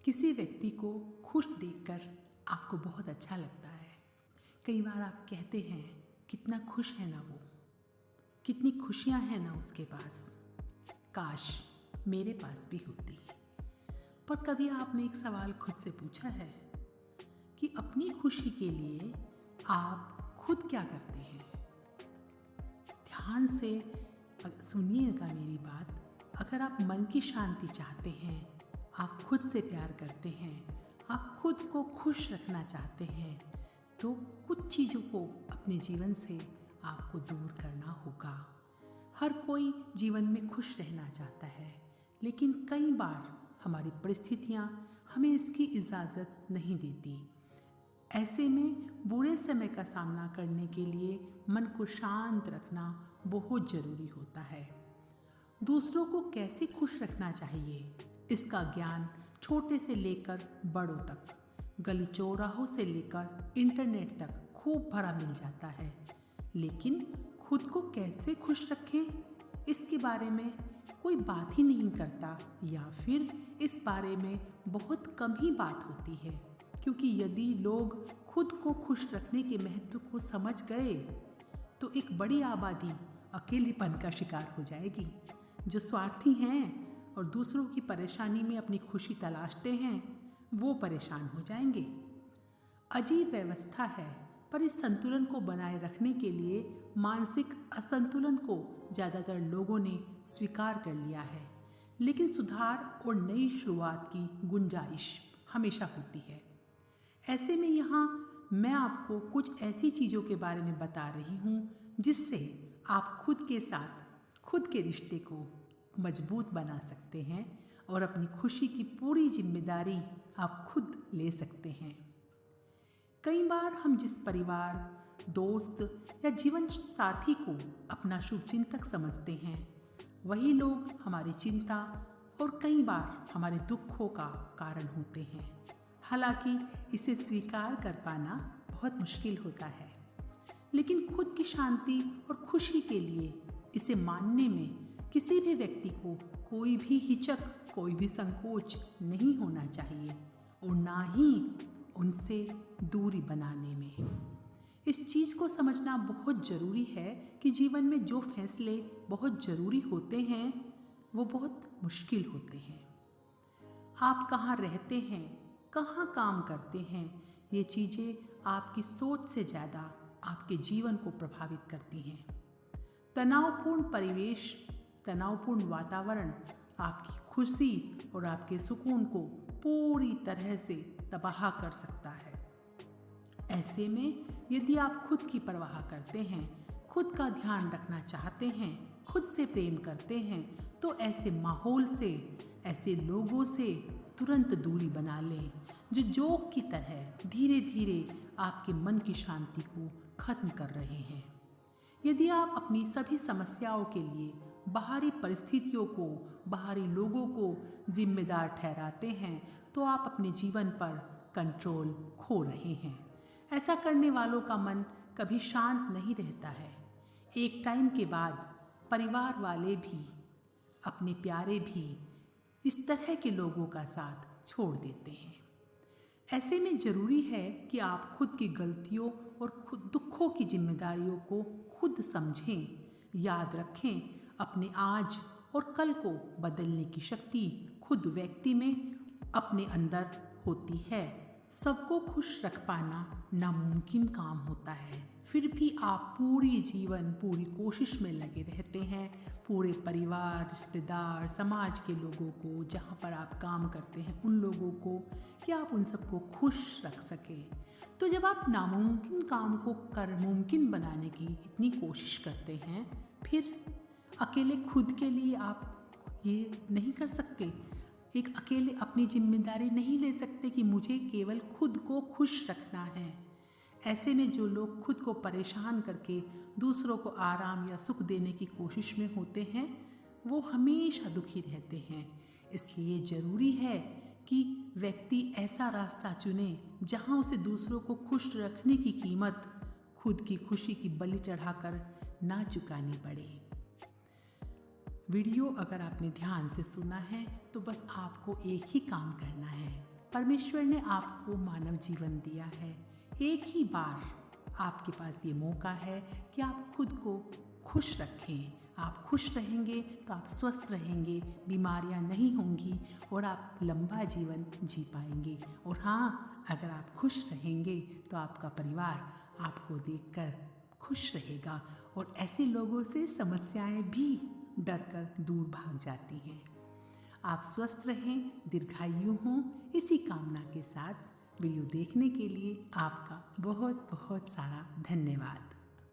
किसी व्यक्ति को खुश देखकर आपको बहुत अच्छा लगता है। कई बार आप कहते हैं कितना खुश है ना वो, कितनी खुशियां हैं ना उसके पास, काश मेरे पास भी होती। पर कभी आपने एक सवाल खुद से पूछा है कि अपनी खुशी के लिए आप खुद क्या करते हैं? ध्यान से सुनिएगा मेरी बात। अगर आप मन की शांति चाहते हैं, आप खुद से प्यार करते हैं, आप खुद को खुश रखना चाहते हैं, तो कुछ चीज़ों को अपने जीवन से आपको दूर करना होगा। हर कोई जीवन में खुश रहना चाहता है, लेकिन कई बार हमारी परिस्थितियाँ हमें इसकी इजाज़त नहीं देती। ऐसे में बुरे समय का सामना करने के लिए मन को शांत रखना बहुत ज़रूरी होता है। दूसरों को कैसे खुश रखना चाहिए, इसका ज्ञान छोटे से लेकर बड़ों तक, गली चौराहों से लेकर इंटरनेट तक खूब भरा मिल जाता है। लेकिन खुद को कैसे खुश रखें, इसके बारे में कोई बात ही नहीं करता, या फिर इस बारे में बहुत कम ही बात होती है। क्योंकि यदि लोग खुद को खुश रखने के महत्व को समझ गए तो एक बड़ी आबादी अकेलेपन का शिकार हो जाएगी। जो स्वार्थी हैं और दूसरों की परेशानी में अपनी खुशी तलाशते हैं, वो परेशान हो जाएंगे। अजीब व्यवस्था है, पर इस संतुलन को बनाए रखने के लिए मानसिक असंतुलन को ज़्यादातर लोगों ने स्वीकार कर लिया है। लेकिन सुधार और नई शुरुआत की गुंजाइश हमेशा होती है। ऐसे में यहाँ मैं आपको कुछ ऐसी चीज़ों के बारे में बता रही हूँ जिससे आप खुद के साथ खुद के रिश्ते को मजबूत बना सकते हैं और अपनी खुशी की पूरी जिम्मेदारी आप खुद ले सकते हैं। कई बार हम जिस परिवार, दोस्त या जीवन साथी को अपना शुभचिंतक समझते हैं, वही लोग हमारी चिंता और कई बार हमारे दुखों का कारण होते हैं। हालांकि इसे स्वीकार कर पाना बहुत मुश्किल होता है, लेकिन खुद की शांति और खुशी के लिए इसे मानने में किसी भी व्यक्ति को कोई भी हिचक, कोई भी संकोच नहीं होना चाहिए, और ना ही उनसे दूरी बनाने में। इस चीज़ को समझना बहुत ज़रूरी है कि जीवन में जो फैसले बहुत ज़रूरी होते हैं वो बहुत मुश्किल होते हैं। आप कहाँ रहते हैं, कहाँ काम करते हैं, ये चीज़ें आपकी सोच से ज़्यादा आपके जीवन को प्रभावित करती हैं। तनावपूर्ण परिवेश, तनावपूर्ण वातावरण आपकी खुशी और आपके सुकून को पूरी तरह से तबाह कर सकता है। ऐसे में यदि आप खुद की परवाह करते हैं, खुद का ध्यान रखना चाहते हैं, खुद से प्रेम करते हैं, तो ऐसे माहौल से, ऐसे लोगों से तुरंत दूरी बना लें जो जोक की तरह धीरे धीरे आपके मन की शांति को खत्म कर रहे हैं। यदि आप अपनी सभी समस्याओं के लिए बाहरी परिस्थितियों को, बाहरी लोगों को जिम्मेदार ठहराते हैं, तो आप अपने जीवन पर कंट्रोल खो रहे हैं। ऐसा करने वालों का मन कभी शांत नहीं रहता है। एक टाइम के बाद परिवार वाले भी, अपने प्यारे भी इस तरह के लोगों का साथ छोड़ देते हैं। ऐसे में ज़रूरी है कि आप खुद की गलतियों और खुद दुखों की जिम्मेदारियों को खुद समझें। याद रखें, अपने आज और कल को बदलने की शक्ति खुद व्यक्ति में अपने अंदर होती है। सबको खुश रख पाना नामुमकिन काम होता है, फिर भी आप पूरी जीवन पूरी कोशिश में लगे रहते हैं, पूरे परिवार, रिश्तेदार, समाज के लोगों को, जहाँ पर आप काम करते हैं उन लोगों को, कि आप उन सबको खुश रख सकें। तो जब आप नामुमकिन काम को कर मुमकिन बनाने की इतनी कोशिश करते हैं, फिर अकेले खुद के लिए आप ये नहीं कर सकते। एक अकेले अपनी जिम्मेदारी नहीं ले सकते कि मुझे केवल खुद को खुश रखना है। ऐसे में जो लोग खुद को परेशान करके दूसरों को आराम या सुख देने की कोशिश में होते हैं, वो हमेशा दुखी रहते हैं। इसलिए ज़रूरी है कि व्यक्ति ऐसा रास्ता चुने जहाँ उसे दूसरों को खुश रखने की कीमत खुद की खुशी की बलि चढ़ाकर ना चुकानी पड़े। वीडियो अगर आपने ध्यान से सुना है तो बस आपको एक ही काम करना है, परमेश्वर ने आपको मानव जीवन दिया है। एक ही बार आपके पास ये मौका है कि आप खुद को खुश रखें। आप खुश रहेंगे तो आप स्वस्थ रहेंगे, बीमारियां नहीं होंगी और आप लंबा जीवन जी पाएंगे। और हाँ, अगर आप खुश रहेंगे तो आपका परिवार आपको देखकर खुश रहेगा और ऐसे लोगों से समस्याएं भी डरकर दूर भाग जाती हैं। आप स्वस्थ रहें, दीर्घायु हों, इसी कामना के साथ वीडियो देखने के लिए आपका बहुत बहुत सारा धन्यवाद।